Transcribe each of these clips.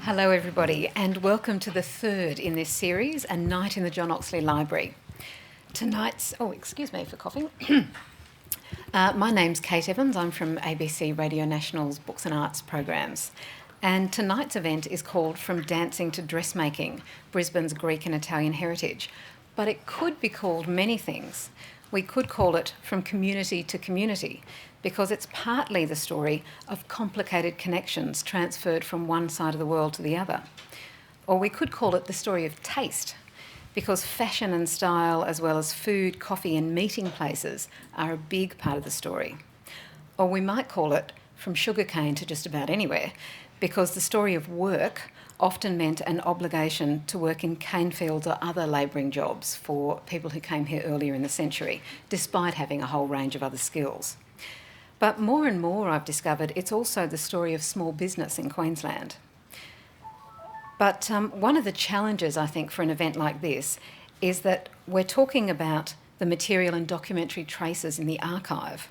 Hello, everybody, and welcome to the third in this series, A Night in the John Oxley Library. Excuse me for coughing. My name's Kate Evans. I'm from ABC Radio National's Books and Arts programs. And tonight's event is called From Dancing to Dressmaking, Brisbane's Greek and Italian Heritage. But it could be called many things. We could call it From Community to Community, because it's partly the story of complicated connections transferred from one side of the world to the other. Or we could call it the story of taste, because fashion and style, as well as food, coffee and meeting places, are a big part of the story. Or we might call it From Sugarcane to Just About Anywhere, because the story of work often meant an obligation to work in cane fields or other labouring jobs for people who came here earlier in the century, despite having a whole range of other skills. But more and more, I've discovered, it's also the story of small business in Queensland. But one of the challenges, I think, for an event like this is that we're talking about the material and documentary traces in the archive.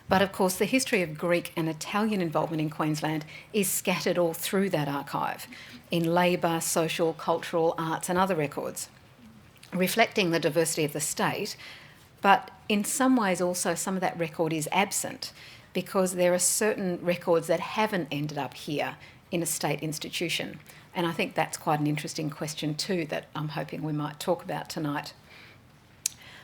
But of course, the history of Greek and Italian involvement in Queensland is scattered all through that archive in labour, social, cultural, arts and other records, reflecting the diversity of the state. But in some ways also some of that record is absent because there are certain records that haven't ended up here in a state institution. And I think that's quite an interesting question too that I'm hoping we might talk about tonight.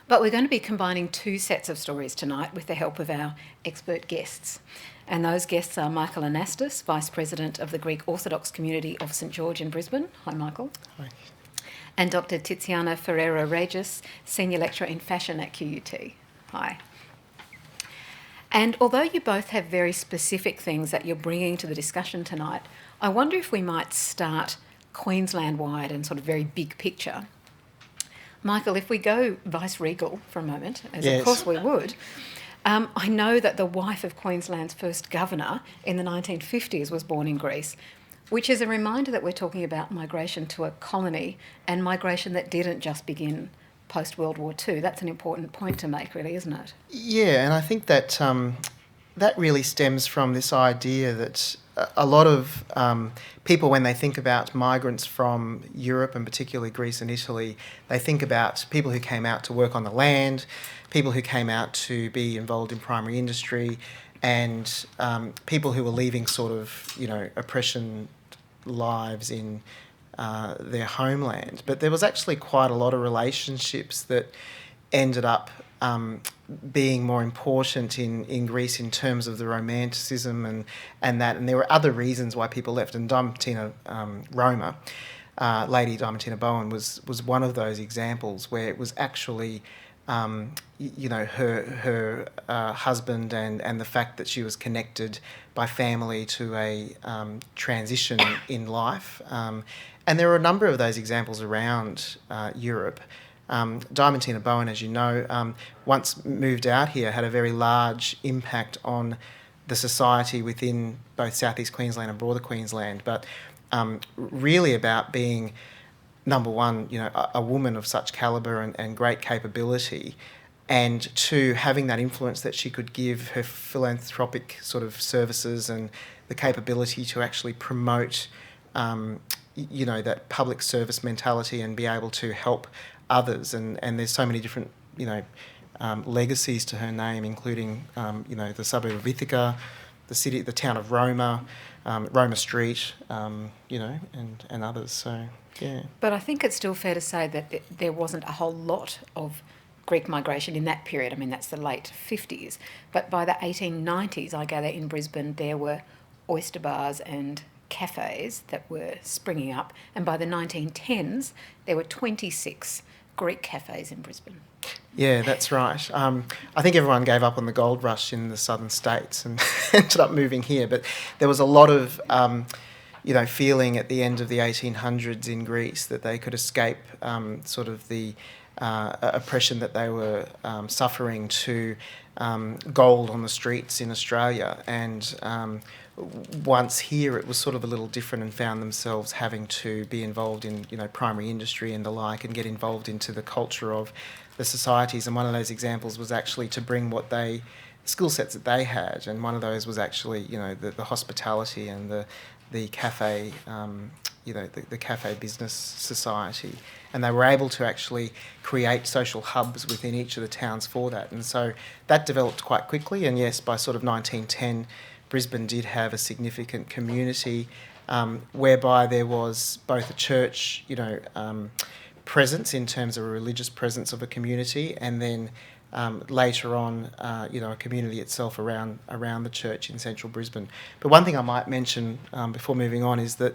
But we're going to be combining two sets of stories tonight with the help of our expert guests. And those guests are Michael Anastas, Vice President of the Greek Orthodox community of St George in Brisbane. Hi, Michael. Hi. And Dr. Tiziana Ferrero-Regis, Senior Lecturer in Fashion at QUT. Hi. And although you both have very specific things that you're bringing to the discussion tonight, I wonder if we might start Queensland-wide and sort of very big picture. Michael, if we go vice-regal for a moment, as Yes. Of course we would, I know that the wife of Queensland's first governor in the 1950s was born in Greece, which is a reminder that we're talking about migration to a colony and migration that didn't just begin post-World War II. That's an important point to make, really, isn't it? Yeah, and I think that that really stems from this idea that a lot of people, when they think about migrants from Europe and particularly Greece and Italy, they think about people who came out to work on the land, people who came out to be involved in primary industry, and people who were leaving sort of, oppression lives in their homeland. But there was actually quite a lot of relationships that ended up being more important in Greece in terms of the romanticism and there were other reasons why people left. And Diamantina Roma, Lady Diamantina Bowen, was one of those examples where it was actually her husband and the fact that she was connected by family to a transition in life. And there are a number of those examples around Europe. Diamantina Bowen, as you know, once moved out here, had a very large impact on the society within both southeast Queensland and broader Queensland, but really about being, number one, a woman of such calibre and great capability, and two, having that influence that she could give her philanthropic sort of services and the capability to actually promote, that public service mentality and be able to help others. And there's so many different, legacies to her name, including, the suburb of Ithaca, the town of Roma, Roma Street, and others. So, yeah. But I think it's still fair to say that there wasn't a whole lot of Greek migration in that period. I mean, that's the late 50s. But by the 1890s, I gather, in Brisbane, there were oyster bars and cafes that were springing up. And by the 1910s, there were 26 Greek cafes in Brisbane. Yeah, that's right. I think everyone gave up on the gold rush in the southern states and ended up moving here. But there was a lot of, feeling at the end of the 1800s in Greece that they could escape sort of the oppression that they were suffering to gold on the streets in Australia. And once here, it was sort of a little different and found themselves having to be involved in, primary industry and the like, and get involved into the culture of the societies. And one of those examples was actually to bring skill sets that they had. And one of those was actually, the hospitality and the the cafe, the cafe business society, and they were able to actually create social hubs within each of the towns for that. And so that developed quite quickly. And yes, by sort of 1910, Brisbane did have a significant community whereby there was both a church, presence in terms of a religious presence of a community, and then later on, a community itself around the church in central Brisbane. But one thing I might mention before moving on is that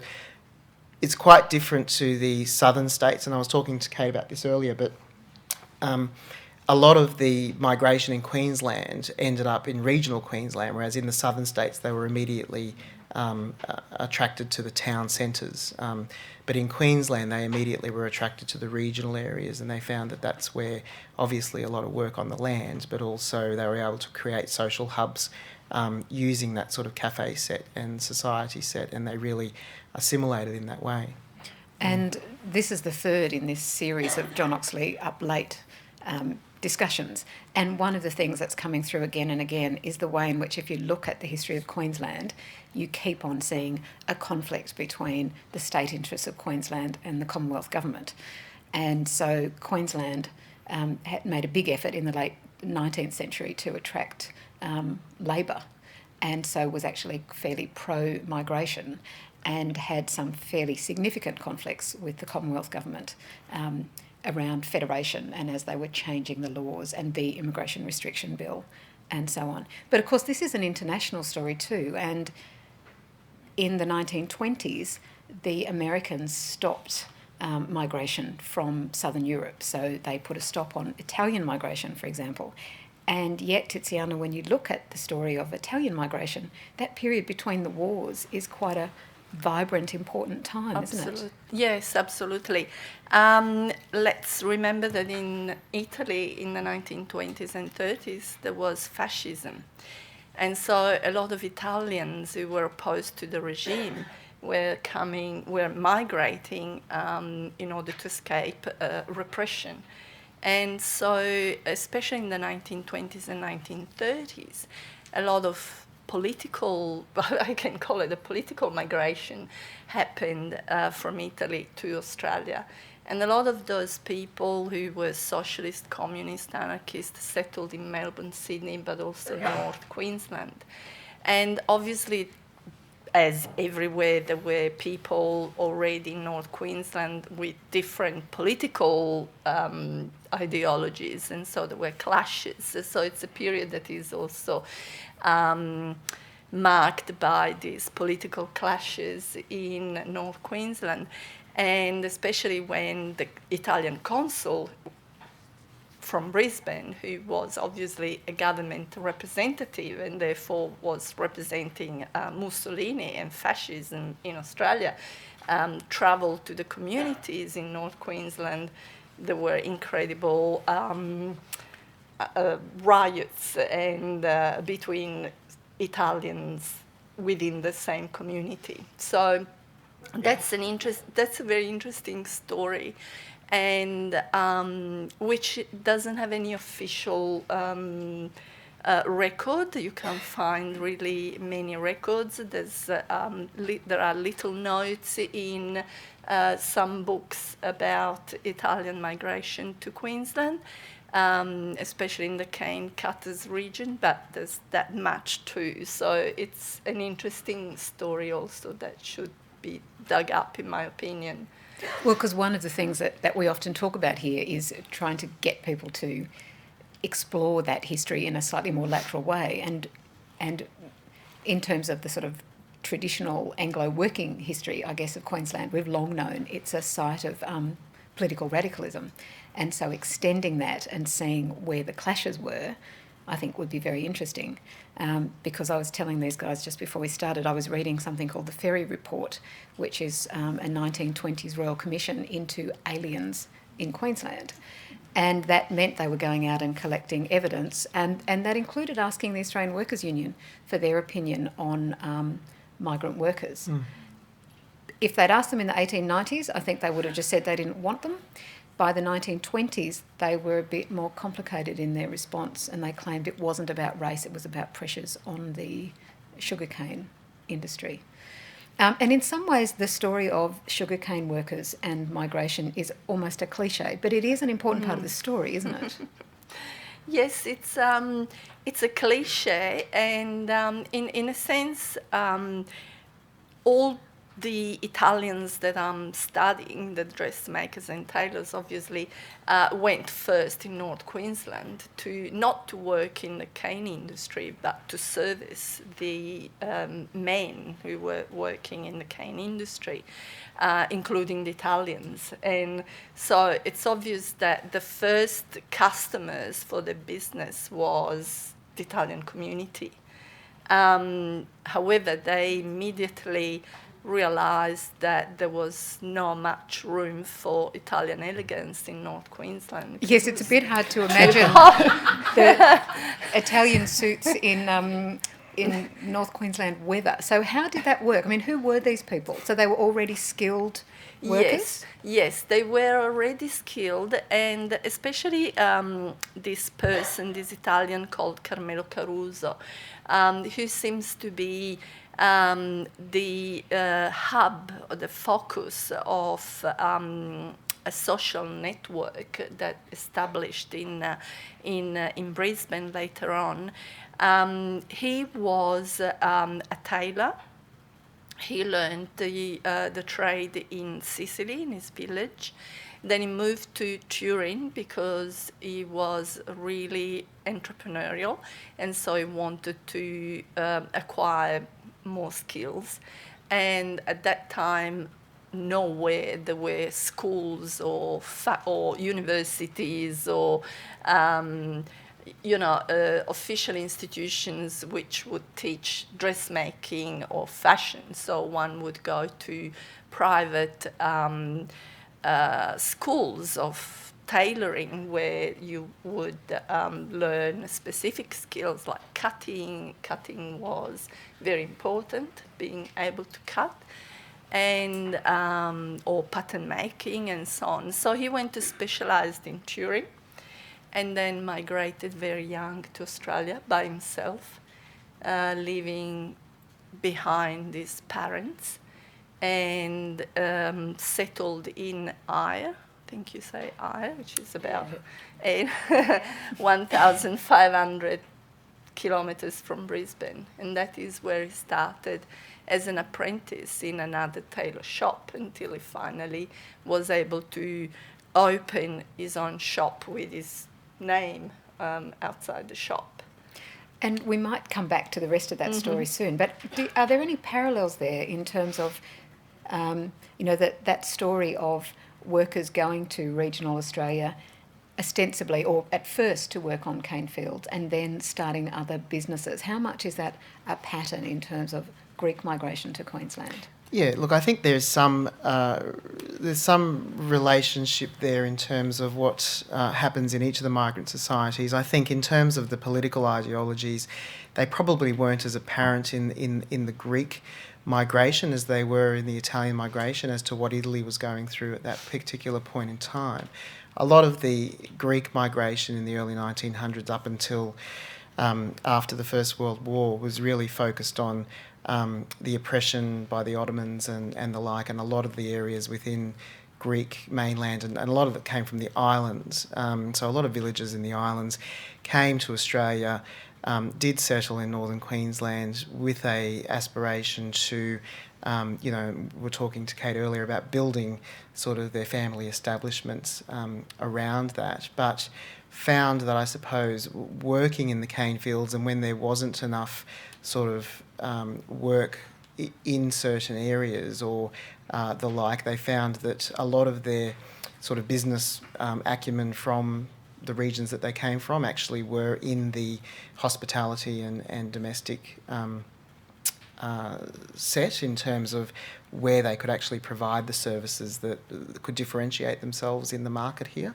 it's quite different to the southern states, and I was talking to Kate about this earlier, but a lot of the migration in Queensland ended up in regional Queensland, whereas in the southern states they were immediately attracted to the town centres. But in Queensland they immediately were attracted to the regional areas, and they found that that's where obviously a lot of work on the land, but also they were able to create social hubs using that sort of cafe set and society set, and they really assimilated in that way. And this is the third in this series of John Oxley Up Late discussions. And one of the things that's coming through again and again is the way in which, if you look at the history of Queensland, you keep on seeing a conflict between the state interests of Queensland and the Commonwealth government. And so Queensland had made a big effort in the late 19th century to attract labour, and so was actually fairly pro-migration, and had some fairly significant conflicts with the Commonwealth government around federation and as they were changing the laws and the immigration restriction bill and so on. But of course this is an international story too, and in the 1920s the Americans stopped migration from southern Europe, so they put a stop on Italian migration, for example. And yet, Tiziana, when you look at the story of Italian migration, that period between the wars is quite a vibrant, important time, isn't it? Yes, absolutely. Let's remember that in Italy in the 1920s and 30s there was fascism. And so a lot of Italians who were opposed to the regime were migrating in order to escape repression. And so, especially in the 1920s and 1930s, a lot of political, I can call it a political migration, happened from Italy to Australia. And a lot of those people who were socialist, communist, anarchist settled in Melbourne, Sydney, but also North Queensland. And obviously, as everywhere, there were people already in North Queensland with different political ideologies, and so there were clashes. So it's a period that is also marked by these political clashes in North Queensland, and especially when the Italian consul from Brisbane, who was obviously a government representative and therefore was representing Mussolini and fascism in Australia, travelled to the communities in North Queensland. There were incredible riots and between Italians within the same community. So that's a very interesting story, and which doesn't have any official record. You can't find really many records. There are little notes in some books about Italian migration to Queensland, especially in the cane cutters region, but there's that much too. So it's an interesting story also that should be dug up, in my opinion. Well, because one of the things that we often talk about here is trying to get people to explore that history in a slightly more lateral way, and in terms of the sort of traditional Anglo working history, I guess, of Queensland, we've long known it's a site of political radicalism, and so extending that and seeing where the clashes were, I think would be very interesting. Because I was telling these guys just before we started, I was reading something called the Ferry Report, which is a 1920s Royal Commission into aliens in Queensland. And that meant they were going out and collecting evidence, and that included asking the Australian Workers' Union for their opinion on migrant workers. If they'd asked them in the 1890s, I think they would have just said they didn't want them. By the 1920s, they were a bit more complicated in their response, and they claimed it wasn't about race, it was about pressures on the sugarcane industry. And in some ways, the story of sugarcane workers and migration is almost a cliche, but it is an important part of the story, isn't it? Yes, it's a cliche, and in a sense, all the Italians that I'm studying, the dressmakers and tailors, obviously, went first in North Queensland not to work in the cane industry, but to service the men who were working in the cane industry, including the Italians. And so it's obvious that the first customers for the business was the Italian community. However, they immediately realised that there was not much room for Italian elegance in North Queensland. Yes, it's a bit hard to imagine the Italian suits in North Queensland weather. So how did that work? I mean, who were these people? So they were already skilled workers? Yes, they were already skilled, and especially this Italian called Carmelo Caruso, who seems to be the hub or the focus of a social network that established in Brisbane later on. He was a tailor. He learned the trade in Sicily, in his village. Then he moved to Turin because he was really entrepreneurial, and so he wanted to acquire more skills. And at that time, nowhere there were schools or universities or official institutions which would teach dressmaking or fashion. So one would go to private schools of tailoring where you would learn specific skills like cutting. Cutting was very important, being able to cut, and or pattern making and so on. So he went to specialise in Turin, and then migrated very young to Australia by himself, leaving behind his parents, and settled in Ayr. I think you say Ayr, which is about 1,500 kilometres from Brisbane. And that is where he started as an apprentice in another tailor shop until he finally was able to open his own shop with his name outside the shop. And we might come back to the rest of that story soon, but are there any parallels there in terms of, that story of workers going to regional Australia ostensibly or at first to work on cane fields and then starting other businesses? How much is that a pattern in terms of Greek migration to Queensland? Yeah, look, I think there's some relationship there in terms of what happens in each of the migrant societies. I think in terms of the political ideologies, they probably weren't as apparent in the Greek migration as they were in the Italian migration as to what Italy was going through at that particular point in time. A lot of the Greek migration in the early 1900s up until after the First World War was really focused on the oppression by the Ottomans and the like, and a lot of the areas within Greek mainland, and a lot of it came from the islands. So a lot of villages in the islands came to Australia, did settle in northern Queensland with a aspiration to, we were talking to Kate earlier about building sort of their family establishments around that, but found that I suppose working in the cane fields, and when there wasn't enough sort of work in certain areas or the like, they found that a lot of their sort of business acumen from the regions that they came from actually were in the hospitality and domestic set in terms of where they could actually provide the services that could differentiate themselves in the market here.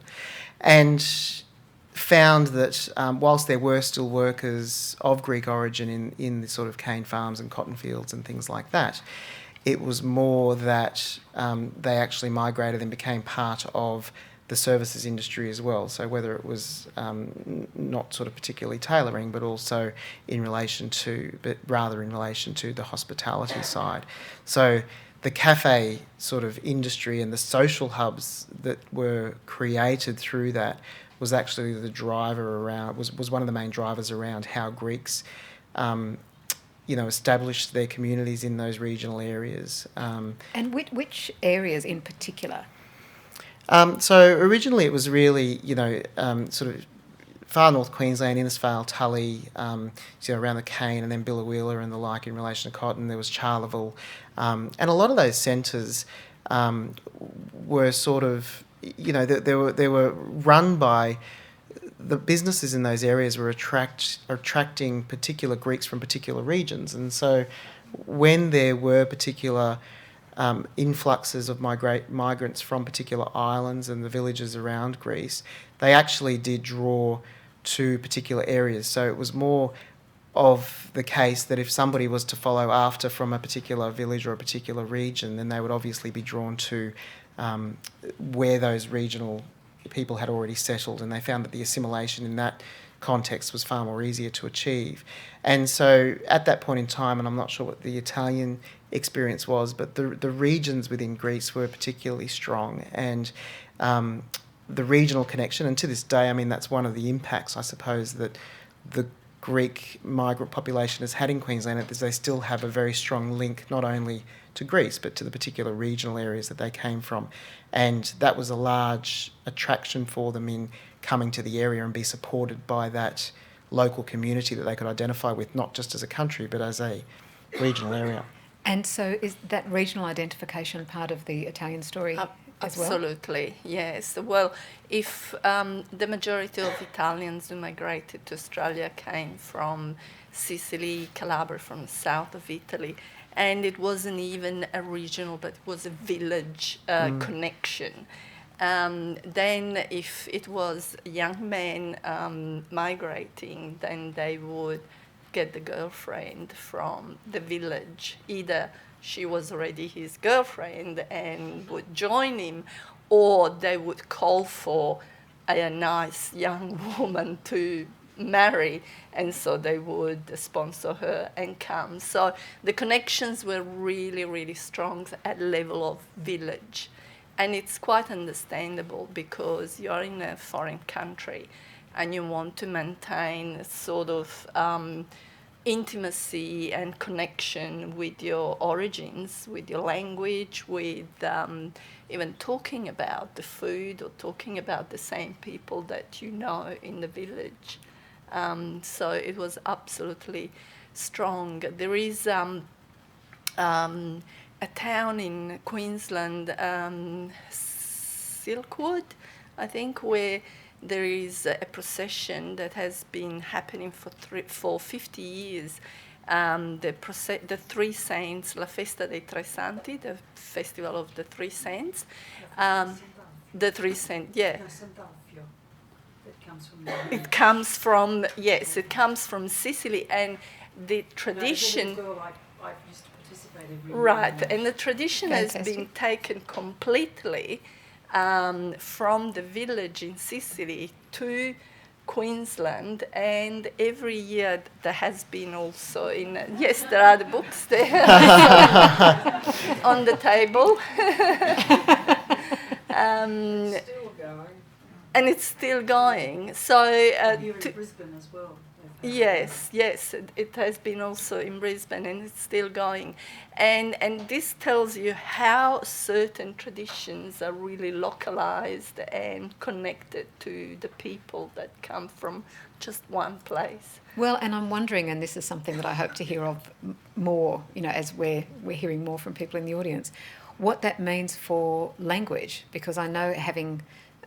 And found that whilst there were still workers of Greek origin in the sort of cane farms and cotton fields and things like that, it was more that they actually migrated and became part of the services industry as well. So whether it was not sort of particularly tailoring, but also rather in relation to the hospitality side. So the cafe sort of industry and the social hubs that were created through that was actually the driver around, was one of the main drivers around how Greeks, established their communities in those regional areas. And which areas in particular? So originally it was really, sort of far north Queensland, Innisfail, Tully, around the Cane, and then Biloela and the like in relation to cotton. There was Charleville. And a lot of those centres were sort of, they were run by the businesses in those areas were attracting particular Greeks from particular regions. And so when there were particular influxes of migrants from particular islands and the villages around Greece, they actually did draw to particular areas. So it was more of the case that if somebody was to follow after from a particular village or a particular region, then they would obviously be drawn to where those regional people had already settled, and they found that the assimilation in that context was far more easier to achieve. And so at that point in time, and I'm not sure what the Italian experience was, but the regions within Greece were particularly strong, and the regional connection, and to this day, I mean, that's one of the impacts, I suppose, that the Greek migrant population has had in Queensland, is they still have a very strong link not only to Greece but to the particular regional areas that they came from, and that was a large attraction for them in coming to the area and be supported by that local community that they could identify with, not just as a country but as a regional area. And so is that regional identification part of the Italian story as well? Absolutely, yes. Well, if the majority of Italians who migrated to Australia came from Sicily, Calabria, from the south of Italy, and it wasn't even a regional, but it was a village connection. Then if it was young men migrating, then they would get the girlfriend from the village. Either she was already his girlfriend and would join him, or they would call for a nice young woman to marry, and so they would sponsor her and come. So the connections were really, really strong at level of village. And it's quite understandable because you're in a foreign country and you want to maintain a sort of intimacy and connection with your origins, with your language, with even talking about the food or talking about the same people that you know in the village. So it was absolutely strong. There is a town in Queensland, Silkwood, I think, where there is a procession that has been happening for 50 years. The Three Saints, La Festa dei Tre Santi, the Festival of the Three Saints. The Three Saints, yeah. It comes from Sicily, and the tradition. I used to participate every year. Right, and the tradition has been taken completely from the village in Sicily to Queensland, and every year there has been also yes, there are the books there on the table. Still going. And it's still going. So Here in Brisbane as well. Yes, it has been also in Brisbane, and it's still going. And this tells you how certain traditions are really localized and connected to the people that come from just one place. Well, and I'm wondering, and this is something that I hope to hear of more, as we're hearing more from people in the audience, what that means for language, because I know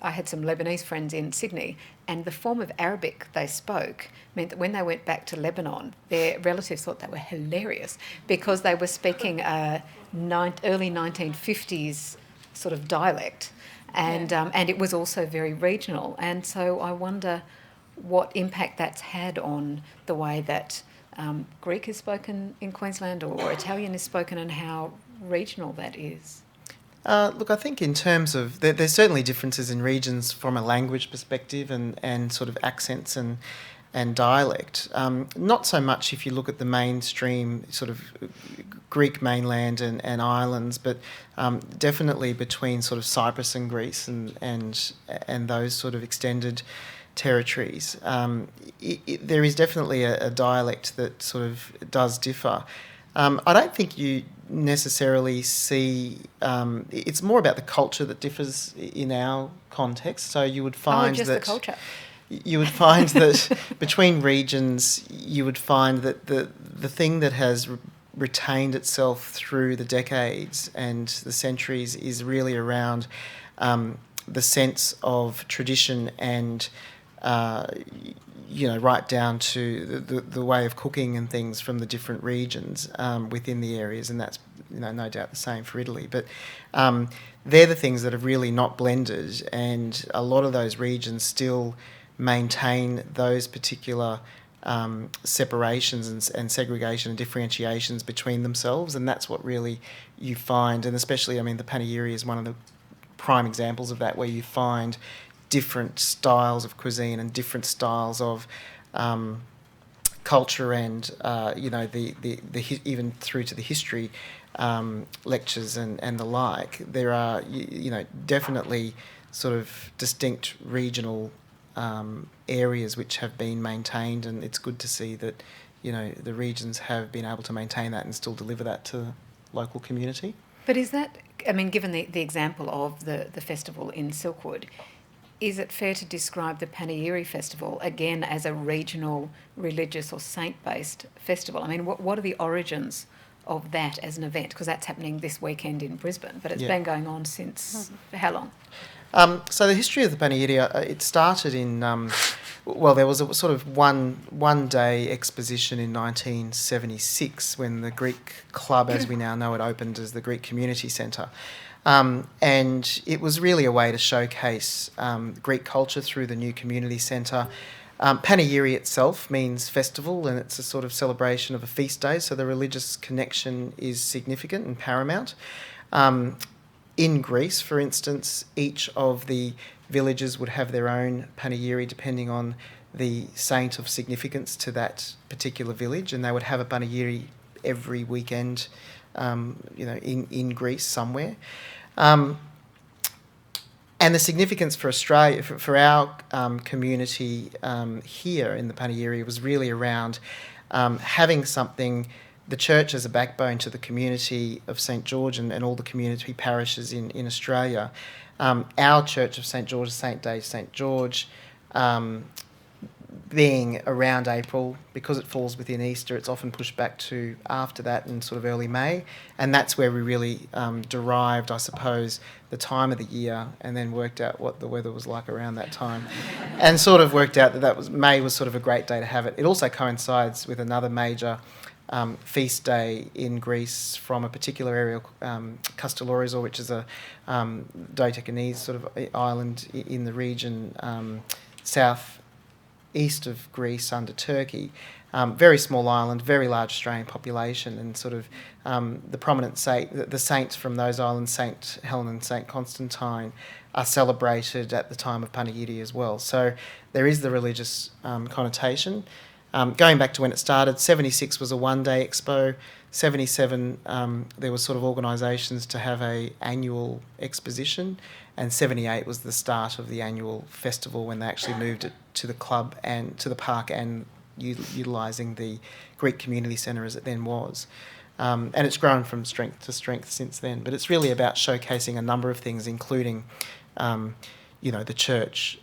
I had some Lebanese friends in Sydney, and the form of Arabic they spoke meant that when they went back to Lebanon, their relatives thought they were hilarious because they were speaking early 1950s sort of dialect, and it was also very regional. And so I wonder what impact that's had on the way that Greek is spoken in Queensland or Italian is spoken, and how regional that is. Look, I think in terms of there's certainly differences in regions from a language perspective and sort of accents and dialect. Not so much if you look at the mainstream sort of Greek mainland and islands, but definitely between sort of Cyprus and Greece and those sort of extended territories. There is definitely a dialect that sort of does differ. I don't think you necessarily see... it's more about the culture that differs in our context. So you would find just that... the culture. You would find that between regions, you would find that the thing that has retained itself through the decades and the centuries is really around the sense of tradition and... right down to the way of cooking and things from the different regions within the areas, and that's no doubt the same for Italy. But they're the things that have really not blended, and a lot of those regions still maintain those particular separations and segregation and differentiations between themselves, and that's what really you find, and especially, the Paniyiri is one of the prime examples of that, where you find different styles of cuisine and different styles of culture and even through to the history lectures and the like. There are definitely sort of distinct regional areas which have been maintained, and it's good to see that the regions have been able to maintain that and still deliver that to the local community. But is that, given the example of the festival in Silkwood, is it fair to describe the Paniyiri Festival again as a regional, religious or saint-based festival? What are the origins of that as an event? Because that's happening this weekend in Brisbane, but it's been going on since how long? So the history of the Paniyiri, it started in, there was a sort of one-day exposition in 1976 when the Greek club, as we now know it, opened as the Greek Community Centre. And it was really a way to showcase Greek culture through the new community centre. Paniyiri itself means festival, and it's a sort of celebration of a feast day, so the religious connection is significant and paramount. In Greece, for instance, each of the villages would have their own Paniyiri depending on the saint of significance to that particular village, and they would have a Paniyiri every weekend, in Greece somewhere. And the significance for Australia, for our community here in the Paniyiri, was really around having something, the church as a backbone to the community of St George and all the community parishes in Australia. Our Church of St George, St Day, St George, being around April, because it falls within Easter, it's often pushed back to after that in sort of early May, and that's where we really derived, I suppose, the time of the year, and then worked out what the weather was like around that time, and sort of worked out that was May was sort of a great day to have it. It also coincides with another major feast day in Greece from a particular area, Kastellorizo, which is a Dodecanese sort of island in the region south east of Greece under Turkey. Very small island, very large Australian population, and sort of the prominent the saints from those islands, St Helen and St Constantine, are celebrated at the time of Paniyiri as well. So there is the religious connotation. Going back to when it started, 76 was a one-day expo. 77, there were sort of organisations to have a annual exposition, and 78 was the start of the annual festival when they actually moved it to the club and to the park and utilising the Greek Community Centre as it then was. And it's grown from strength to strength since then. But it's really about showcasing a number of things, including, the church,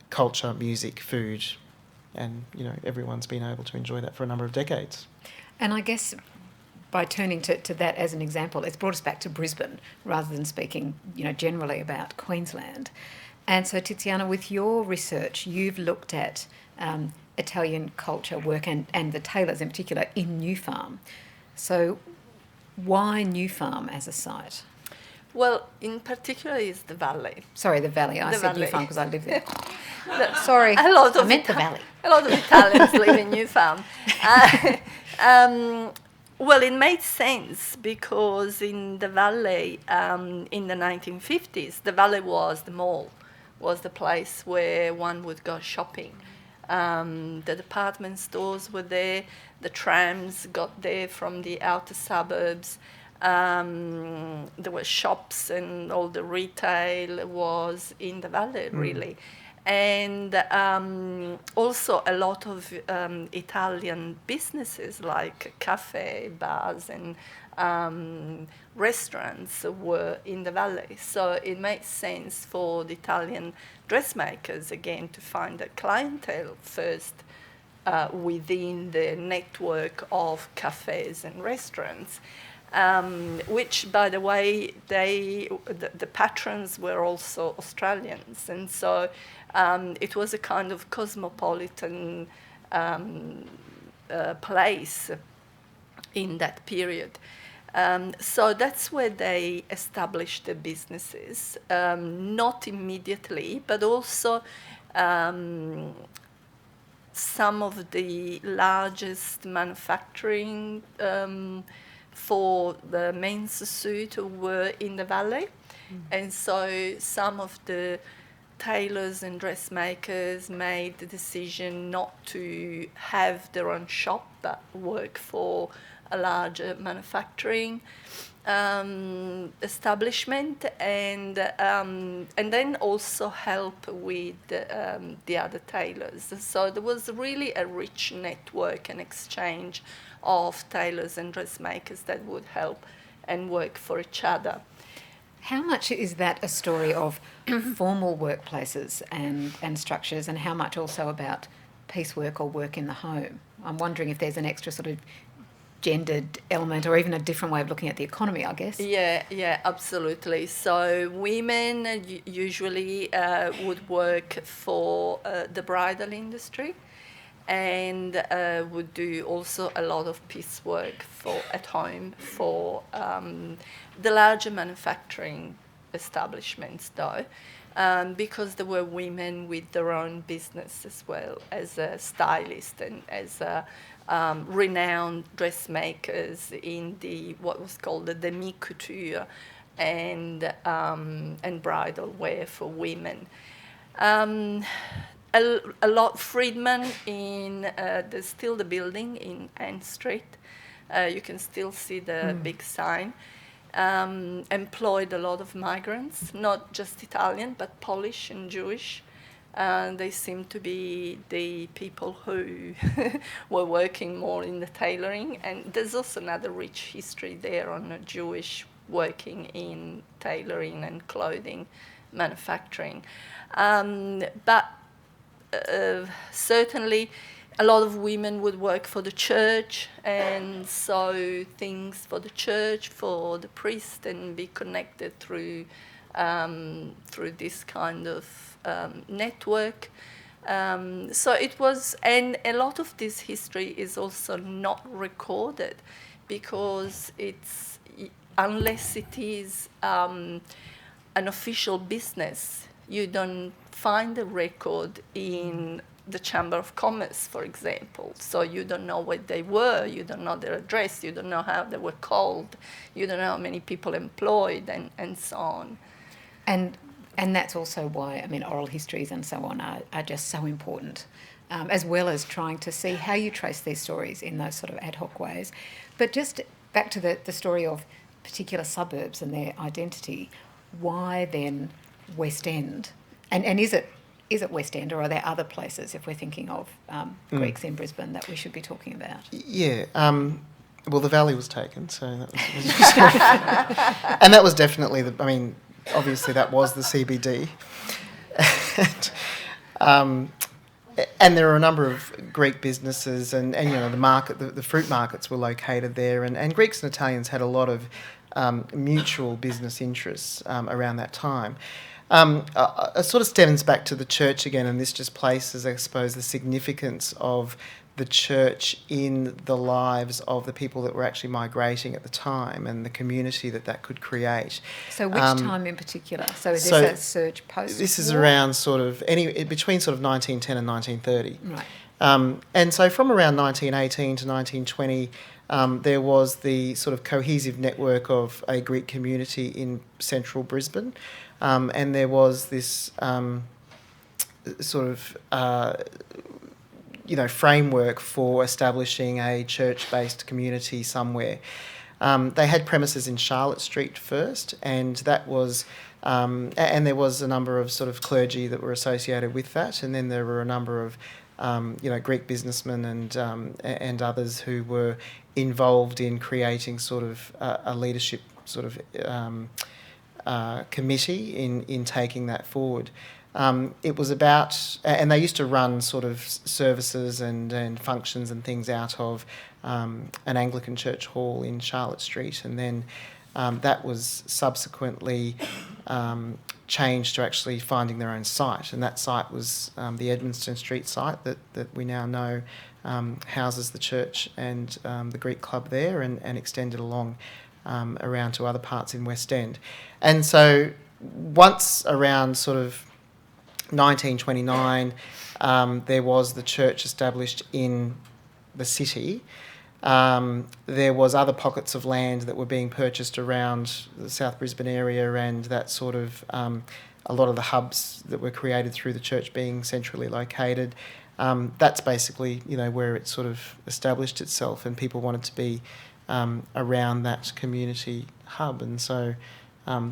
culture, music, food, and, everyone's been able to enjoy that for a number of decades. And I guess by turning to that as an example, it's brought us back to Brisbane rather than speaking, generally about Queensland. And so, Tiziana, with your research, you've looked at Italian culture work and the tailors in particular in New Farm. So why New Farm as a site? Well, in particular is the valley. Sorry, the valley. I The said New valley. Farm because I live there. Sorry, I meant the valley. A lot of Italians live in New Farm. Well, it made sense because in the valley, in the 1950s, the valley was the mall, was the place where one would go shopping. The department stores were there, the trams got there from the outer suburbs. There were shops and all the retail was in the valley, really. And also a lot of Italian businesses like cafe, bars and restaurants were in the valley. So it made sense for the Italian dressmakers, again, to find a clientele first within the network of cafes and restaurants. Which, by the way, the patrons were also Australians, and so it was a kind of cosmopolitan place in that period. So that's where they established the businesses, not immediately, but also some of the largest manufacturing for the men's suit were in the valley. And so some of the tailors and dressmakers made the decision not to have their own shop but work for a larger manufacturing establishment, and then also help with the other tailors. So there was really a rich network and exchange of tailors and dressmakers that would help and work for each other. How much is that a story of formal workplaces and structures, and how much also about piecework or work in the home? I'm wondering if there's an extra sort of gendered element or even a different way of looking at the economy, I guess. Yeah, absolutely. So women usually would work for the bridal industry, and would do also a lot of piecework for at home for the larger manufacturing establishments, though, because there were women with their own business as well as a stylist and as renowned dressmakers in the what was called the demi-couture and bridal wear for women. A lot Friedman in there's still the building in Ann Street. You can still see the big sign. Employed a lot of migrants, not just Italian, but Polish and Jewish. They seem to be the people who were working more in the tailoring. And there's also another rich history there on a Jewish working in tailoring and clothing manufacturing. But certainly a lot of women would work for the church and sew things for the church, for the priest, and be connected through this kind of network. So it was, and a lot of this history is also not recorded because it's, unless it is an official business, you don't find a record in the Chamber of Commerce, for example. So you don't know what they were, you don't know their address, you don't know how they were called, you don't know how many people employed, and so on. And that's also why, I mean, oral histories and so on are just so important, as well as trying to see how you trace these stories in those sort of ad hoc ways. But just back to the story of particular suburbs and their identity, why then West End? And is it West End, or are there other places, if we're thinking of Greeks in Brisbane, that we should be talking about? Yeah. Well, the Valley was taken, so that was and that was definitely obviously that was the CBD. And there are a number of Greek businesses, and the market, the fruit markets were located there, and Greeks and Italians had a lot of mutual business interests around that time. It sort of stems back to the church again, and this just places, I suppose, the significance of the church in the lives of the people that were actually migrating at the time and the community that could create. So which time in particular? So is this a surge post-war? This is around between 1910 and 1930. Right. And so from around 1918 to 1920, There was the sort of cohesive network of a Greek community in central Brisbane, and there was this sort of framework for establishing a church-based community somewhere. They had premises in Charlotte Street first, and that was, and there was a number of sort of clergy that were associated with that, and then there were a number of, Greek businessmen and others who were involved in creating sort of a leadership sort of committee in taking that forward. It was about, and they used to run sort of services and functions and things out of an Anglican church hall in Charlotte Street, and then that was subsequently changed to actually finding their own site, and that site was the Edmonstone Street site that we now know houses the church and the Greek club there, and extended along around to other parts in West End. And so once around sort of 1929, there was the church established in the city. There was other pockets of land that were being purchased around the South Brisbane area, and that sort of a lot of the hubs that were created through the church being centrally located. That's basically where it sort of established itself, and people wanted to be around that community hub, and so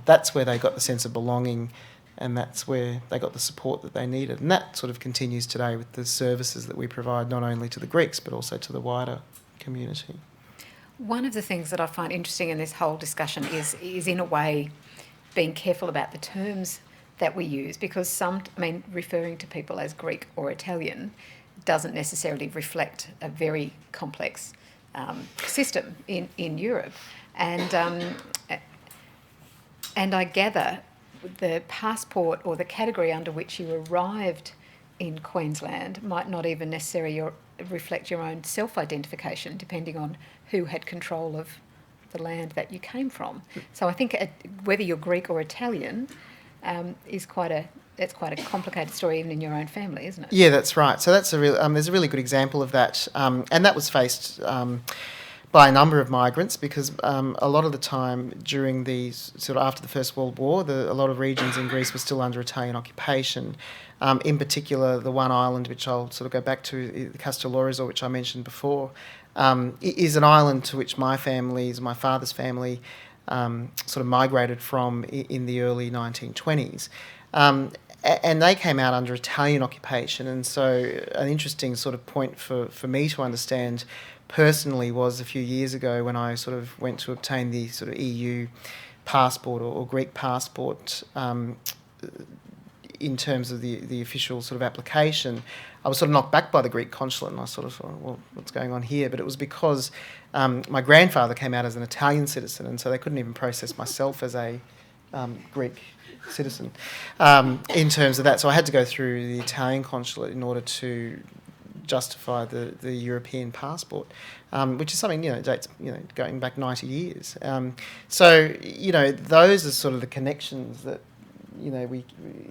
that's where they got the sense of belonging. And that's where they got the support that they needed. And that sort of continues today with the services that we provide not only to the Greeks but also to the wider community. One of the things that I find interesting in this whole discussion is in a way being careful about the terms that we use, because referring to people as Greek or Italian doesn't necessarily reflect a very complex system in Europe. And I gather the passport or the category under which you arrived in Queensland might not even necessarily reflect your own self-identification, depending on who had control of the land that you came from. So I think whether you're Greek or Italian is quite a complicated story even in your own family, isn't it? Yeah, that's right. So that's there's a really good example of that, and that was faced by a number of migrants, because a lot of the time during after the First World War, a lot of regions in Greece were still under Italian occupation. In particular, the one island which I'll sort of go back to, the Castellorizzo, which I mentioned before, is an island to which my father's family, sort of migrated from in the early 1920s. And they came out under Italian occupation, and so an interesting sort of point for me to understand personally was a few years ago when I sort of went to obtain the sort of EU passport or Greek passport in terms of the official sort of application. I was sort of knocked back by the Greek consulate, and I sort of thought, well, what's going on here? But it was because my grandfather came out as an Italian citizen, and so they couldn't even process myself as a Greek citizen in terms of that. So I had to go through the Italian consulate in order to justify the European passport, which is something dates going back 90 years. So those are sort of the connections that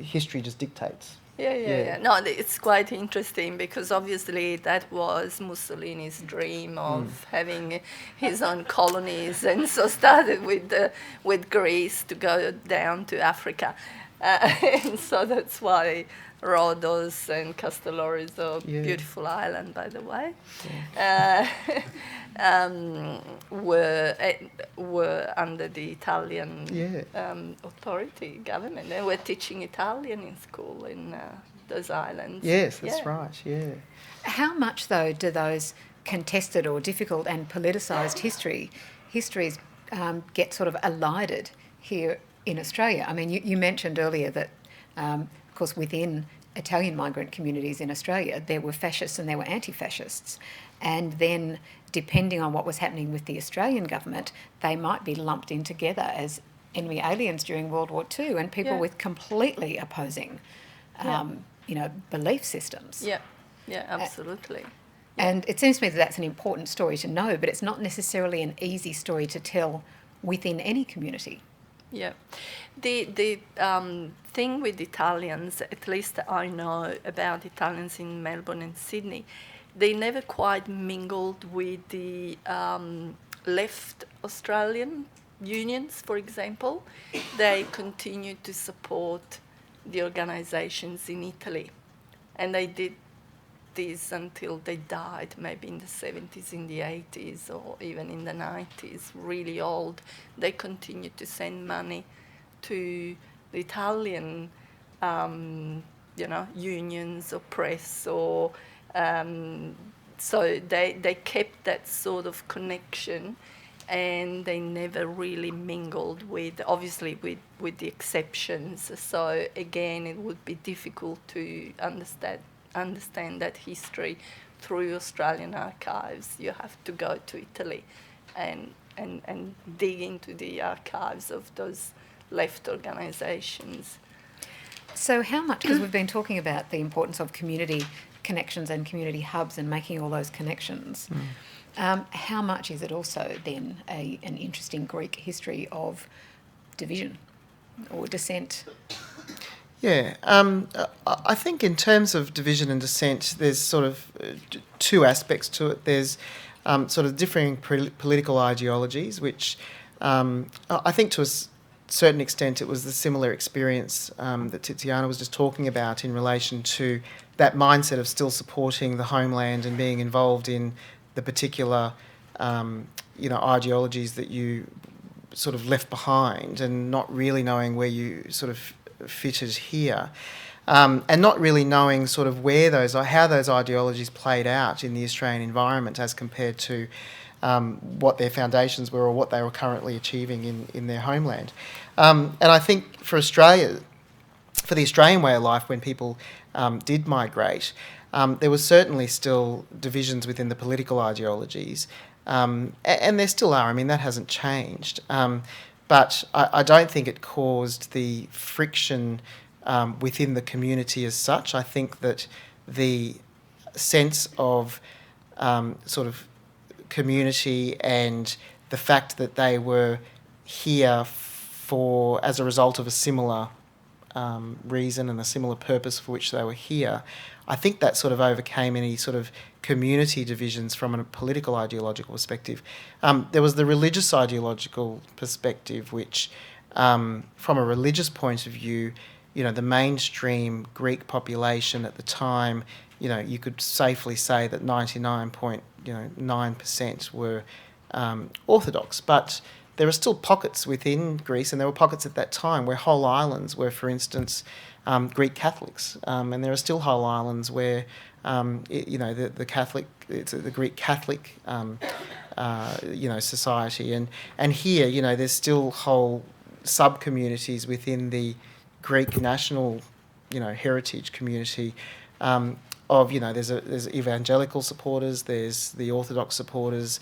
history just dictates. Yeah. No, it's quite interesting, because obviously that was Mussolini's dream of having his own colonies, and so started with Greece to go down to Africa, and so that's why Rhodos and Castellorizzo, beautiful island by the way, were under the Italian authority, government. They were teaching Italian in school in those islands. Yes, that's right, yeah. How much, though, do those contested or difficult and politicised histories get sort of elided here in Australia? I mean, you mentioned earlier that, of course, within Italian migrant communities in Australia, there were fascists and there were anti-fascists. And then, depending on what was happening with the Australian government, they might be lumped in together as enemy aliens during World War II, and people with completely opposing, belief systems. Yeah, absolutely. And it seems to me that that's an important story to know, but it's not necessarily an easy story to tell within any community. Yeah. The thing with Italians, at least I know about Italians in Melbourne and Sydney, they never quite mingled with the left Australian unions, for example. They continued to support the organisations in Italy, and they did this until they died, maybe in the 70s, in the 80s, or even in the 90s, really old. They continued to send money to the Italian, unions or press, or so they kept that sort of connection, and they never really mingled with, obviously, with the exceptions. So again, it would be difficult to understand that history through Australian archives. You have to go to Italy and dig into the archives of those left organisations. So how much, because we've been talking about the importance of community connections and community hubs and making all those connections, how much is it also then an interesting Greek history of division or dissent? Yeah, I think in terms of division and dissent, there's sort of two aspects to it. There's sort of differing political ideologies, which I think to a certain extent it was the similar experience that Tiziana was just talking about in relation to that mindset of still supporting the homeland and being involved in the particular ideologies that you sort of left behind, and not really knowing where you sort of fitted here, and not really knowing sort of how those ideologies played out in the Australian environment as compared to what their foundations were or what they were currently achieving in their homeland. And I think for Australia, for the Australian way of life, when people did migrate, there was certainly still divisions within the political ideologies, and there still are. I mean, that hasn't changed. But I don't think it caused the friction within the community as such. I think that the sense of sort of community and the fact that they were here as a result of a similar reason and a similar purpose for which they were here, I think that sort of overcame any sort of community divisions from a political ideological perspective. There was the religious ideological perspective, which from a religious point of view, the mainstream Greek population at the time, you could safely say that 99.9% were Orthodox, but there are still pockets within Greece, and there were pockets at that time where whole islands were, for instance, Greek Catholics, and there are still whole islands where the Catholic, it's the Greek Catholic society, and here there's still whole sub-communities within the Greek national heritage community there's evangelical supporters, there's the Orthodox supporters,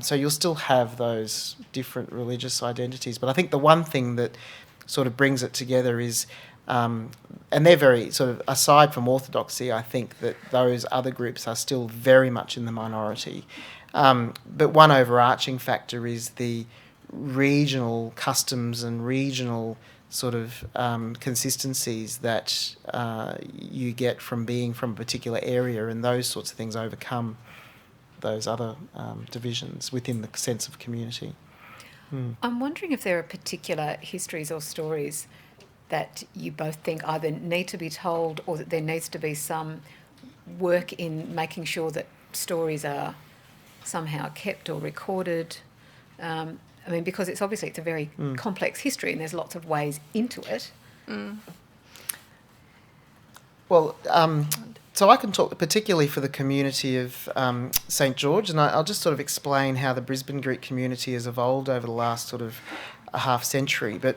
so you'll still have those different religious identities. But I think the one thing that sort of brings it together is, and they're very sort of, aside from Orthodoxy, I think that those other groups are still very much in the minority. But one overarching factor is the regional customs and regional sort of consistencies that you get from being from a particular area, and those sorts of things overcome those other divisions within the sense of community. I'm wondering if there are particular histories or stories that you both think either need to be told or that there needs to be some work in making sure that stories are somehow kept or recorded. I mean, because it's a very complex history and there's lots of ways into it. Well, so I can talk particularly for the community of St George, and I'll just sort of explain how the Brisbane Greek community has evolved over the last sort of a half century. But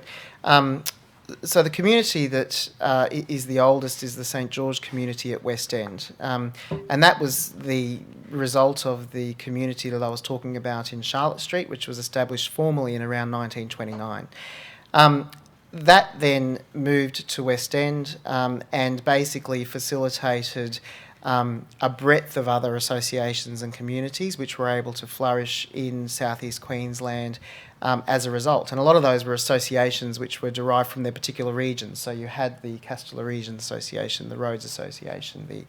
so the community that is the oldest is the St George community at West End, and that was the result of the community that I was talking about in Charlotte Street, which was established formally in around 1929. That then moved to West End and basically facilitated a breadth of other associations and communities which were able to flourish in southeast Queensland as a result. And a lot of those were associations which were derived from their particular regions. So you had the Castellan Association, the Rhodes Association, the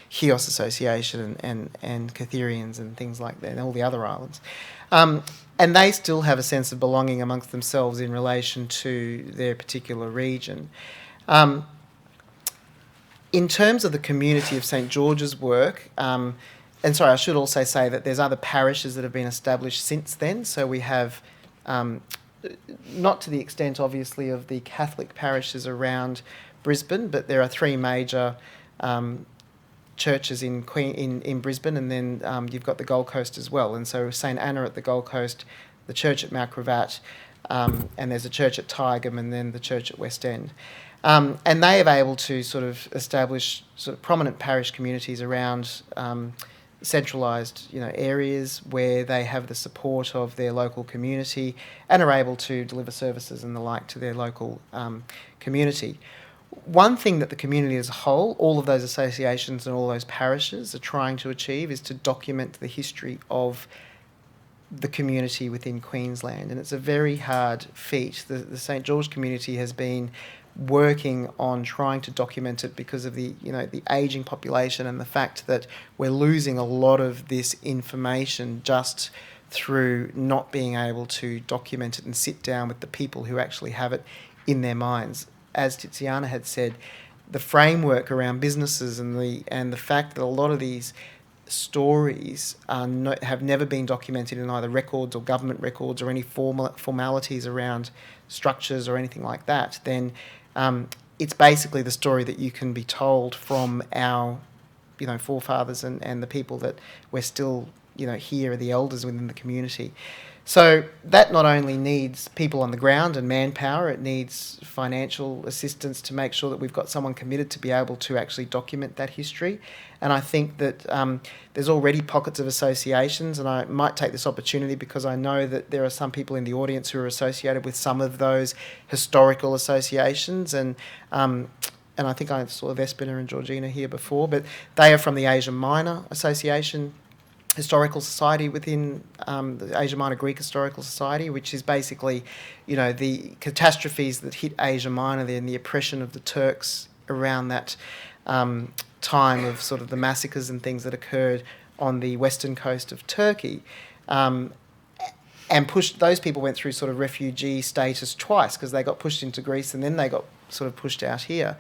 Chios Association, and Catherians and things like that, and all the other islands. And they still have a sense of belonging amongst themselves in relation to their particular region. In terms of the community of St George's work, and sorry, I should also say that there's other parishes that have been established since then. So we have, not to the extent, obviously, of the Catholic parishes around Brisbane, but there are three major churches in Brisbane, and then you've got the Gold Coast as well. And so St Anna at the Gold Coast, the church at Mount Gravatt, and there's a church at Tygum, and then the church at West End. And they are able to sort of establish sort of prominent parish communities around centralised, areas where they have the support of their local community and are able to deliver services and the like to their local community. One thing that the community as a whole, all of those associations and all those parishes are trying to achieve is to document the history of the community within Queensland, and it's a very hard feat. The St George community has been working on trying to document it because of the ageing population and the fact that we're losing a lot of this information just through not being able to document it and sit down with the people who actually have it in their minds. As Tiziana had said, the framework around businesses and the fact that a lot of these stories have never been documented in either records or government records or any formalities around structures or anything like that, then it's basically the story that you can be told from our forefathers and the people that we're still here are the elders within the community. So that not only needs people on the ground and manpower, it needs financial assistance to make sure that we've got someone committed to be able to actually document that history. And I think that there's already pockets of associations, and I might take this opportunity because I know that there are some people in the audience who are associated with some of those historical associations, and I think I saw Vespina and Georgina here before, but they are from the Asia Minor Association Historical Society within the Asia Minor Greek Historical Society, which is basically, the catastrophes that hit Asia Minor then the oppression of the Turks around that time of sort of the massacres and things that occurred on the western coast of Turkey. And those people went through sort of refugee status twice because they got pushed into Greece and then they got sort of pushed out here.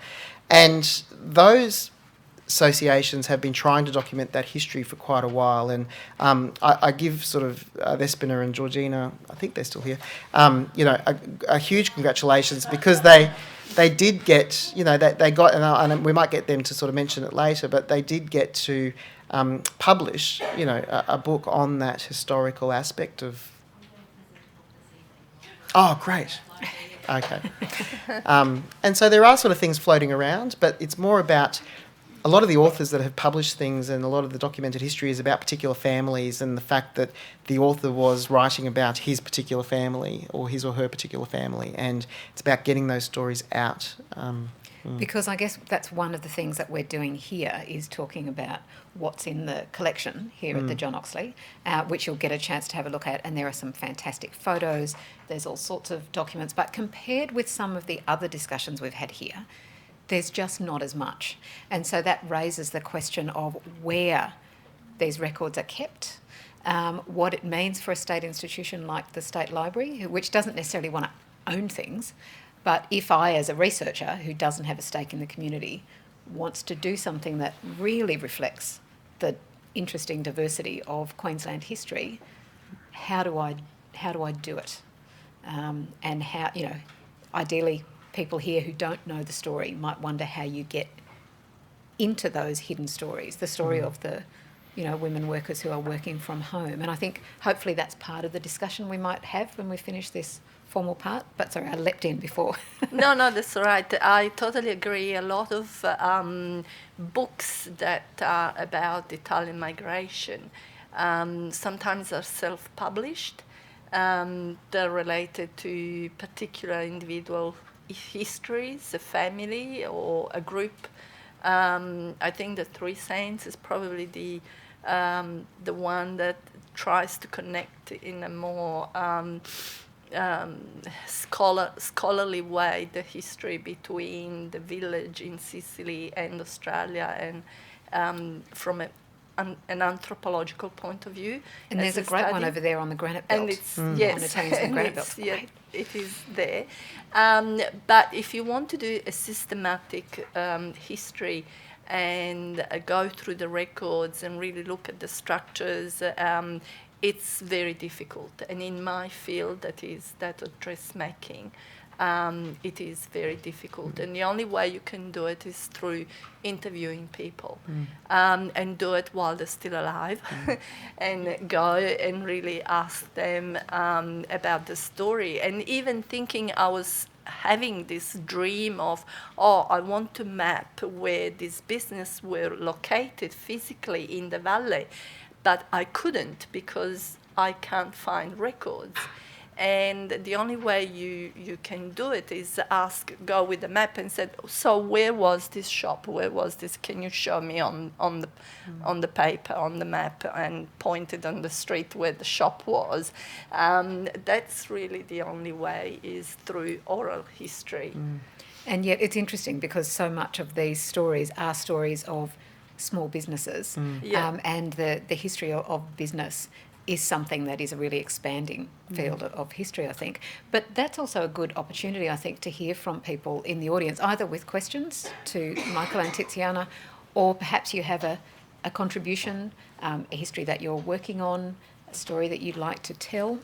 And those associations have been trying to document that history for quite a while, and I give sort of Vespina and Georgina, I think they're still here, a huge congratulations because they did get, they got, and we might get them to sort of mention it later, but they did get to publish, a book on that historical aspect of. Oh, great. Okay. And so there are sort of things floating around, but it's more about a lot of the authors that have published things and a lot of the documented history is about particular families and the fact that the author was writing about his particular family or his or her particular family, and it's about getting those stories out. Because I guess that's one of the things that we're doing here is talking about what's in the collection here at the John Oxley, which you'll get a chance to have a look at, and there are some fantastic photos, there's all sorts of documents, but compared with some of the other discussions we've had here, there's just not as much. And so that raises the question of where these records are kept, what it means for a state institution like the State Library, which doesn't necessarily want to own things, but if I, as a researcher who doesn't have a stake in the community, wants to do something that really reflects the interesting diversity of Queensland history, how do I do it? And how, ideally, people here who don't know the story might wonder how you get into those hidden stories, the story of the, women workers who are working from home. And I think hopefully that's part of the discussion we might have when we finish this formal part. But sorry, I leapt in before. No, that's right. I totally agree. A lot of books that are about Italian migration sometimes are self-published. They're related to particular individual histories, a family or a group. I think the Three Saints is probably the one that tries to connect in a more scholarly way the history between the village in Sicily and Australia, and from an anthropological point of view. And there's a great one over there on the granite belt. And it's, On yes, Italians and the and granite it's, belt. yeah, Great. it is there. But if you want to do a systematic history and go through the records and really look at the structures, it's very difficult. And in my field, that is that of dressmaking, it is very difficult. And the only way you can do it is through interviewing people, and do it while they're still alive, and go and really ask them about the story. And even thinking, I was having this dream of, I want to map where this business were located physically in the valley, but I couldn't because I can't find records. And the only way you can do it is go with the map and say, so where was this shop? Where was this? Can you show me on the paper, on the map, and pointed on the street where the shop was? That's really the only way, is through oral history. And yet it's interesting because so much of these stories are stories of small businesses, and the history of business is something that is a really expanding field of history, I think. But that's also a good opportunity, I think, to hear from people in the audience, either with questions to Michael and Tiziana, or perhaps you have a contribution, a history that you're working on, a story that you'd like to tell.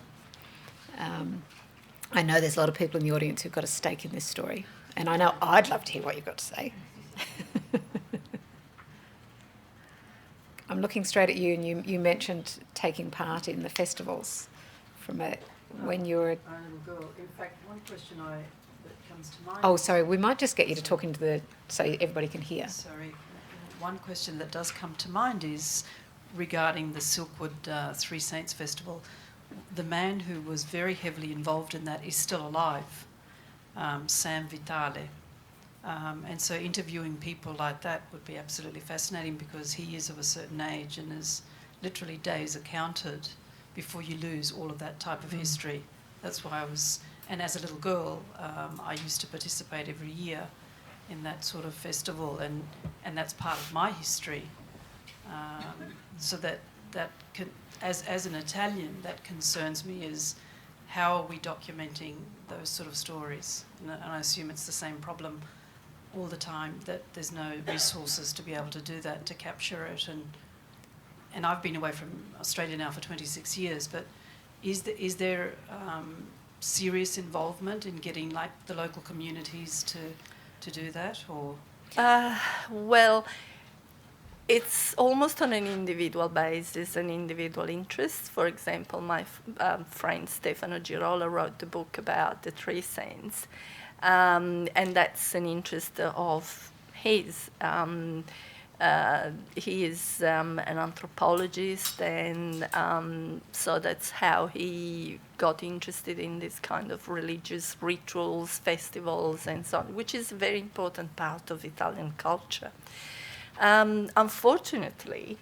I know there's a lot of people in the audience who've got a stake in this story, and I know I'd love to hear what you've got to say. I'm looking straight at you, and you mentioned taking part in the festivals when you were... A little girl. In fact, one question that comes to mind... Oh, sorry, we might just get you to talk into so everybody can hear. Sorry. One question that does come to mind is regarding the Silkwood Three Saints Festival. The man who was very heavily involved in that is still alive, Sam Vitale. And so interviewing people like that would be absolutely fascinating, because he is of a certain age and is literally days are counted before you lose all of that type of history. That's why and as a little girl, I used to participate every year in that sort of festival, and that's part of my history. So that as an Italian, that concerns me, is how are we documenting those sort of stories? And I assume it's the same problem all the time, that there's no resources to be able to do that, to capture it. And I've been away from Australia now for 26 years, but is there serious involvement in getting like the local communities to do that, or? Well, it's almost on an individual basis, an individual interest. For example, my friend Stefano Girola wrote the book about the Three Saints. And that's an interest of his. He is an anthropologist, and so that's how he got interested in this kind of religious rituals, festivals, and so on, which is a very important part of Italian culture. Unfortunately,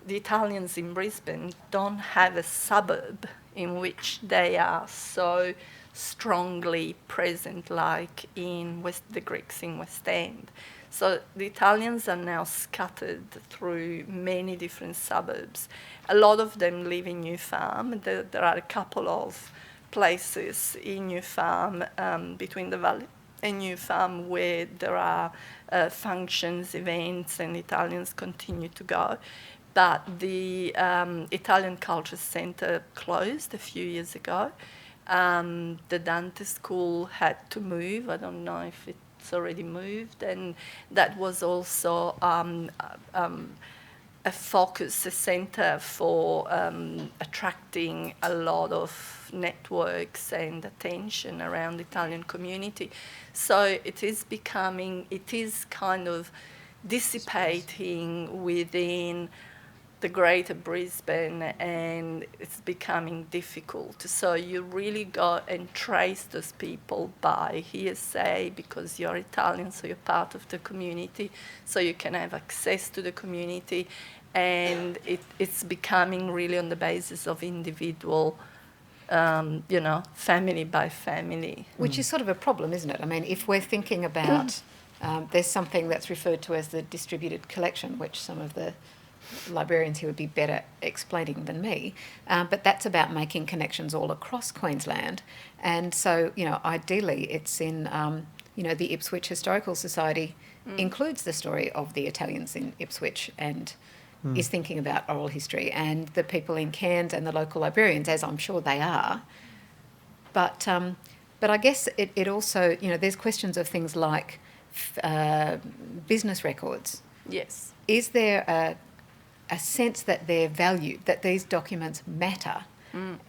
the Italians in Brisbane don't have a suburb in which they are so strongly present like in the Greeks in West End. So the Italians are now scattered through many different suburbs. A lot of them live in New Farm. There are a couple of places in New Farm, between the valley and New Farm, where there are functions, events, and Italians continue to go. But the Italian Culture Centre closed a few years ago. The Dante School had to move. I don't know if it's already moved. And that was also a focus, a centre for attracting a lot of networks and attention around the Italian community. So it is kind of dissipating within the greater Brisbane, and it's becoming difficult. So you really go and trace those people by hearsay, because you're Italian, so you're part of the community, so you can have access to the community, and it's becoming really on the basis of individual family by family. Which is sort of a problem, isn't it? I mean, if we're thinking about, there's something that's referred to as the distributed collection, which some of the librarians here would be better explaining than me, but that's about making connections all across Queensland. And so, ideally it's in, the Ipswich Historical Society includes the story of the Italians in Ipswich and is thinking about oral history, and the people in Cairns and the local librarians, as I'm sure they are. But I guess it also, there's questions of things like business records. Yes. Is there a sense that they're valued, that these documents matter,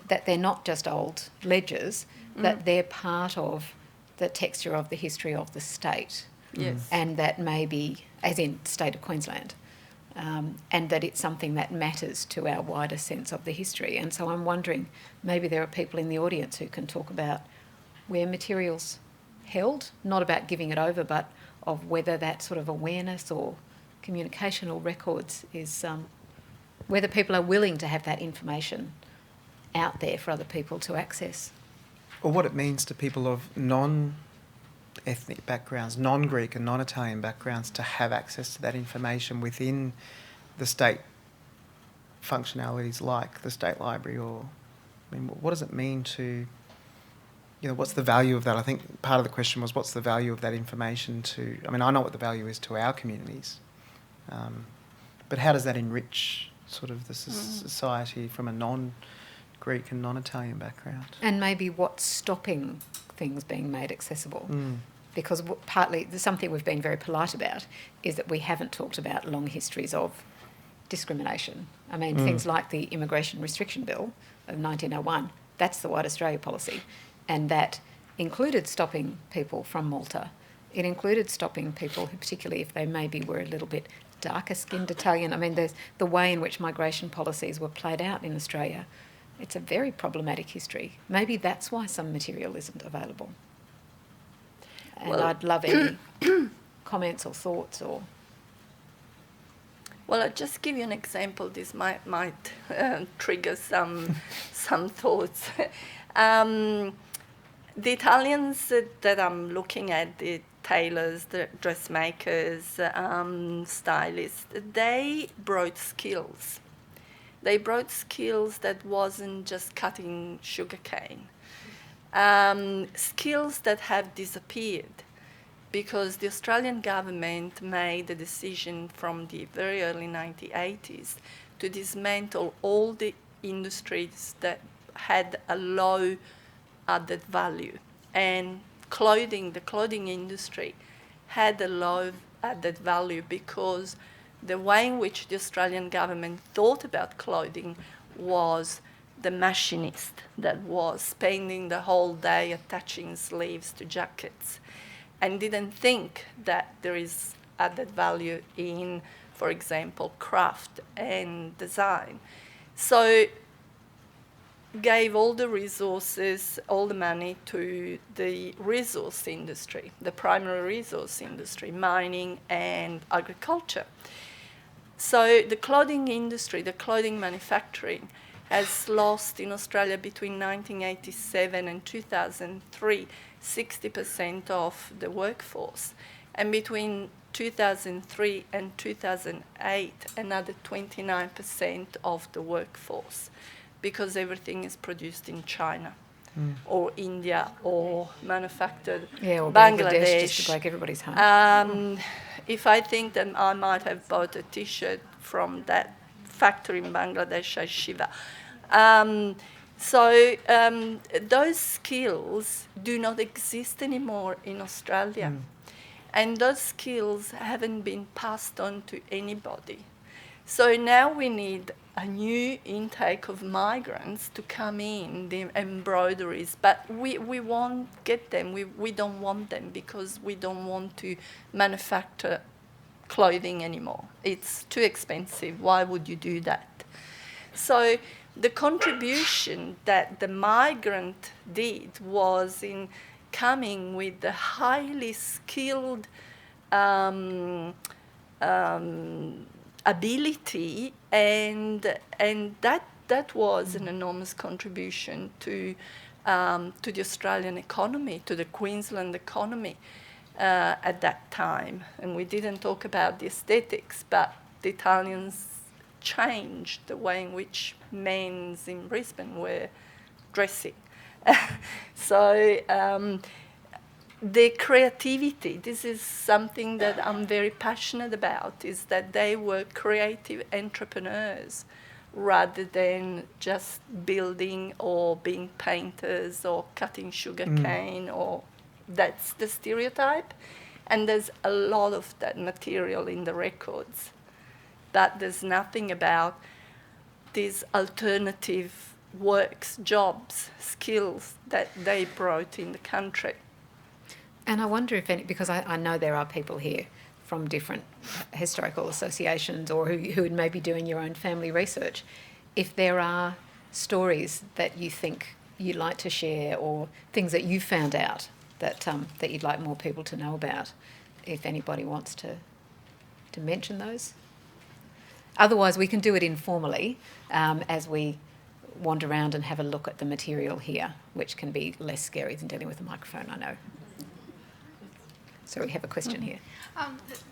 that they're not just old ledgers, that they're part of the texture of the history of the state? Yes. And that maybe, as in state of Queensland, and that it's something that matters to our wider sense of the history. And so I'm wondering, maybe there are people in the audience who can talk about where material's held, not about giving it over, but of whether that sort of awareness or communication or records is, whether people are willing to have that information out there for other people to access. Or what it means to people of non-ethnic backgrounds, non-Greek and non-Italian backgrounds, to have access to that information within the state functionalities like the State Library. Or, what does it mean to, what's the value of that? I think part of the question was, what's the value of that information to, I know what the value is to our communities, but how does that enrich sort of the society from a non-Greek and non-Italian background? And maybe what's stopping things being made accessible? Because partly something we've been very polite about is that we haven't talked about long histories of discrimination. Things like the Immigration Restriction Bill of 1901, that's the White Australia policy, and that included stopping people from Malta. It included stopping people who, particularly if they maybe were a little bit darker-skinned Italian. There's the way in which migration policies were played out in Australia. It's a very problematic history. Maybe that's why some material isn't available. And I'd love any comments or thoughts or... Well, I'll just give you an example. This might trigger some thoughts. The Italians that I'm looking at, the tailors, the dressmakers, stylists, they brought skills. They brought skills that wasn't just cutting sugarcane. Skills that have disappeared because the Australian government made a decision from the very early 1980s to dismantle all the industries that had a low added value. And the clothing industry had a low added value because the way in which the Australian government thought about clothing was the machinist that was spending the whole day attaching sleeves to jackets and didn't think that there is added value in, for example, craft and design. So gave all the resources, all the money to the resource industry, the primary resource industry, mining and agriculture. So the clothing industry, the clothing manufacturing, has lost in Australia between 1987 and 2003 60% of the workforce, and between 2003 and 2008 another 29% of the workforce, because everything is produced in China or India or manufactured or Bangladesh. Just to break everybody's heart. If I think that I might have bought a T-shirt from that factory in Bangladesh, I shiver. So those skills do not exist anymore in Australia. And those skills haven't been passed on to anybody. So now we need a new intake of migrants to come in, the embroideries, but we won't get them. We don't want them because we don't want to manufacture clothing anymore. It's too expensive. Why would you do that? So the contribution that the migrant did was in coming with the highly skilled ability, and that that was an enormous contribution to the Australian economy, to the Queensland economy at that time. And we didn't talk about the aesthetics, but the Italians changed the way in which men in Brisbane were dressing. So their creativity, this is something that I'm very passionate about, is that they were creative entrepreneurs rather than just building or being painters or cutting sugar cane, or that's the stereotype. And there's a lot of that material in the records, but there's nothing about these alternative works, jobs, skills that they brought in the country. And I wonder if any, because I know there are people here from different historical associations or who may be doing your own family research, if there are stories that you think you'd like to share or things that you found out that you'd like more people to know about, if anybody wants to mention those. Otherwise, we can do it informally as we wander around and have a look at the material here, which can be less scary than dealing with a microphone, I know. So we have a question here.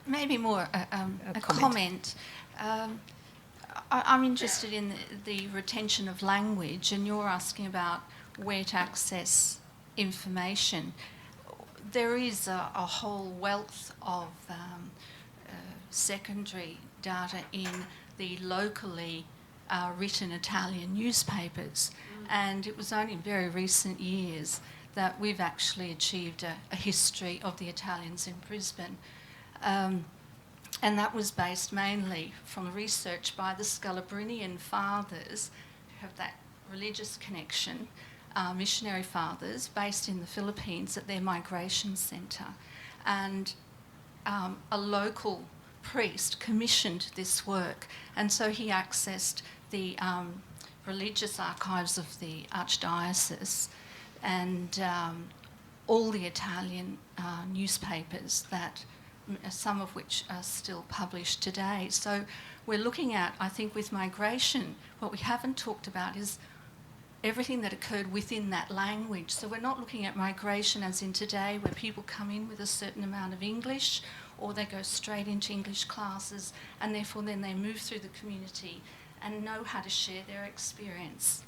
Maybe more a comment. I'm interested in the retention of language, and you're asking about where to access information. There is a whole wealth of secondary data in the locally written Italian newspapers, and it was only in very recent years that we've actually achieved a history of the Italians in Brisbane. And that was based mainly from research by the Scalabrinian fathers, who have that religious connection, missionary fathers based in the Philippines at their migration centre. And a local priest commissioned this work, and so he accessed the religious archives of the Archdiocese and all the Italian newspapers, that some of which are still published today. So we're looking at, I think with migration, what we haven't talked about is everything that occurred within that language. So we're not looking at migration as in today, where people come in with a certain amount of English, or they go straight into English classes, and therefore then they move through the community and know how to share their experience.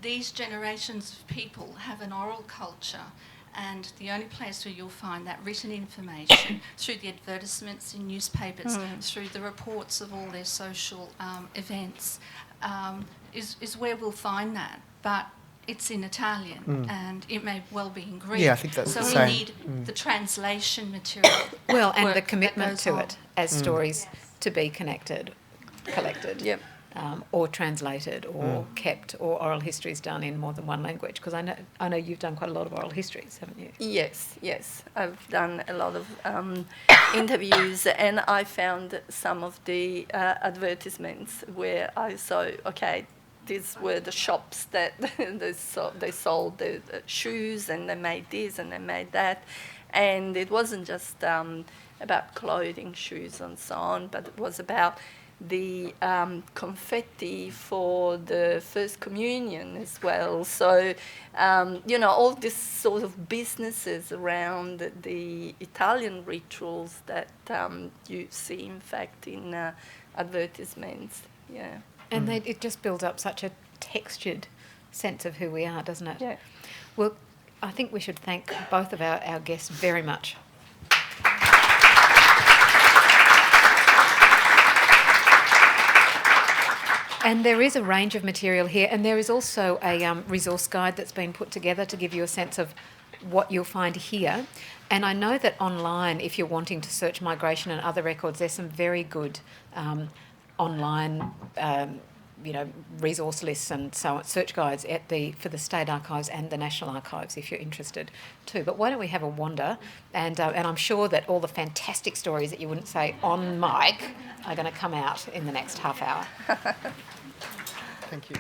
These generations of people have an oral culture, and the only place where you'll find that written information through the advertisements in newspapers, through the reports of all their social events, is where we'll find that. But it's in Italian, and it may well be in Greek. Yeah, I think that's so the we same. need the translation material. Well, and work the that commitment goes to on. it as stories to be collected, Yep. or translated, or kept, or oral histories done in more than one language. Because I know you've done quite a lot of oral histories, haven't you? Yes. I've done a lot of interviews, and I found some of the advertisements where I saw, okay, these were the shops that they sold the shoes, and they made this and they made that. And it wasn't just about clothing, shoes and so on, but it was about the confetti for the First Communion as well. So, all these sort of businesses around the Italian rituals that you see, in fact, in advertisements. Yeah. And it just builds up such a textured sense of who we are, doesn't it? Yeah. Well, I think we should thank both of our guests very much. And there is a range of material here, and there is also a resource guide that's been put together to give you a sense of what you'll find here. And I know that online, if you're wanting to search migration and other records, there's some very good online resource lists and so on, search guides for the State Archives and the National Archives, if you're interested too. But why don't we have a wander? And I'm sure that all the fantastic stories that you wouldn't say on mic are going to come out in the next half hour. Thank you.